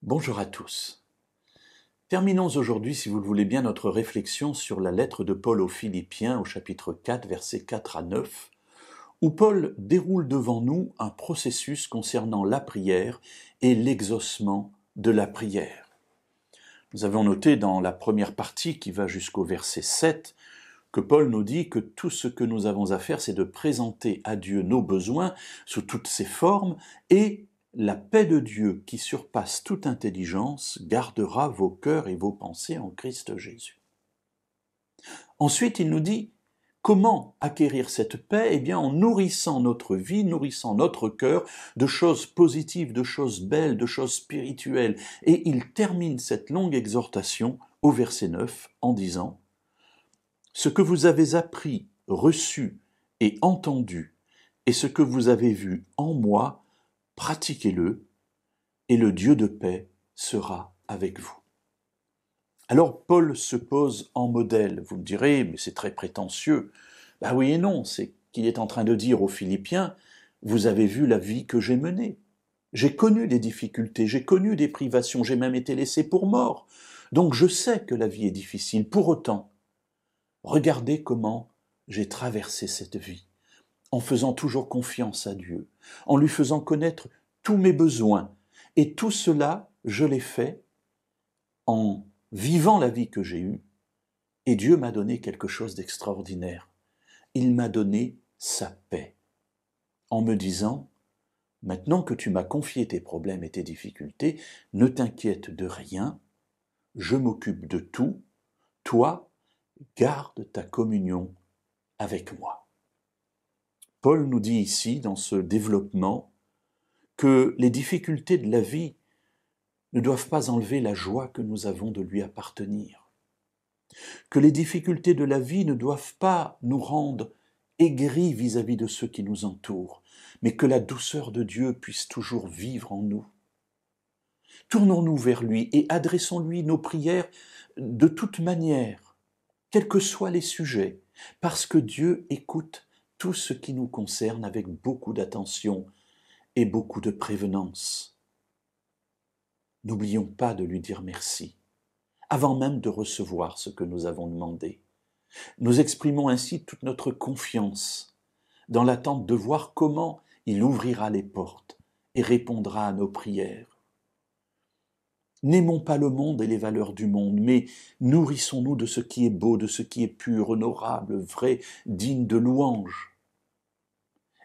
Bonjour à tous. Terminons aujourd'hui, si vous le voulez bien, notre réflexion sur la lettre de Paul aux Philippiens au chapitre 4, versets 4 à 9, où Paul déroule devant nous un processus concernant la prière et l'exaucement de la prière. Nous avons noté dans la première partie qui va jusqu'au verset 7 que Paul nous dit que tout ce que nous avons à faire, c'est de présenter à Dieu nos besoins sous toutes ses formes et la paix de Dieu qui surpasse toute intelligence gardera vos cœurs et vos pensées en Christ Jésus. Ensuite, il nous dit comment acquérir cette paix? Eh bien, en nourrissant notre vie, nourrissant notre cœur de choses positives, de choses belles, de choses spirituelles. Et il termine cette longue exhortation au verset 9 en disant « Ce que vous avez appris, reçu et entendu, et ce que vous avez vu en moi, pratiquez-le, et le Dieu de paix sera avec vous. » Alors Paul se pose en modèle. Vous me direz, mais c'est très prétentieux. Ben oui et non, c'est qu'il est en train de dire aux Philippiens, vous avez vu la vie que j'ai menée. J'ai connu des difficultés, j'ai connu des privations, j'ai même été laissé pour mort. Donc je sais que la vie est difficile. Pour autant, regardez comment j'ai traversé cette vie, en faisant toujours confiance à Dieu, en lui faisant connaître tous mes besoins. Et tout cela, je l'ai fait en vivant la vie que j'ai eue. Et Dieu m'a donné quelque chose d'extraordinaire. Il m'a donné sa paix, en me disant, maintenant que tu m'as confié tes problèmes et tes difficultés, ne t'inquiète de rien, je m'occupe de tout, toi, garde ta communion avec moi. Paul nous dit ici, dans ce développement, que les difficultés de la vie ne doivent pas enlever la joie que nous avons de lui appartenir, que les difficultés de la vie ne doivent pas nous rendre aigris vis-à-vis de ceux qui nous entourent, mais que la douceur de Dieu puisse toujours vivre en nous. Tournons-nous vers lui et adressons-lui nos prières de toute manière, quels que soient les sujets, parce que Dieu écoute tout ce qui nous concerne avec beaucoup d'attention et beaucoup de prévenance. N'oublions pas de lui dire merci, avant même de recevoir ce que nous avons demandé. Nous exprimons ainsi toute notre confiance dans l'attente de voir comment il ouvrira les portes et répondra à nos prières. N'aimons pas le monde et les valeurs du monde, mais nourrissons-nous de ce qui est beau, de ce qui est pur, honorable, vrai, digne de louange.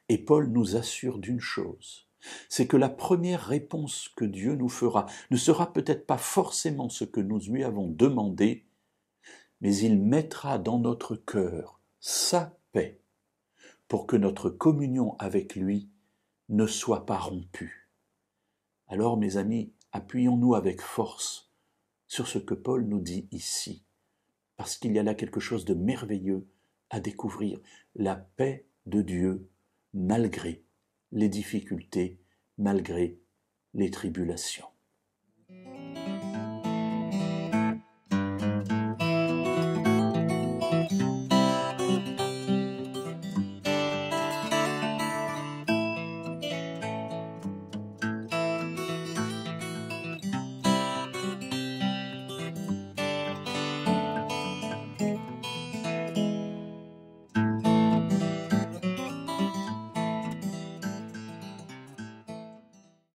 Et Paul nous assure d'une chose, c'est que la première réponse que Dieu nous fera ne sera peut-être pas forcément ce que nous lui avons demandé, mais il mettra dans notre cœur sa paix pour que notre communion avec lui ne soit pas rompue. Alors, mes amis, appuyons-nous avec force sur ce que Paul nous dit ici, parce qu'il y a là quelque chose de merveilleux à découvrir, la paix de Dieu malgré les difficultés, malgré les tribulations.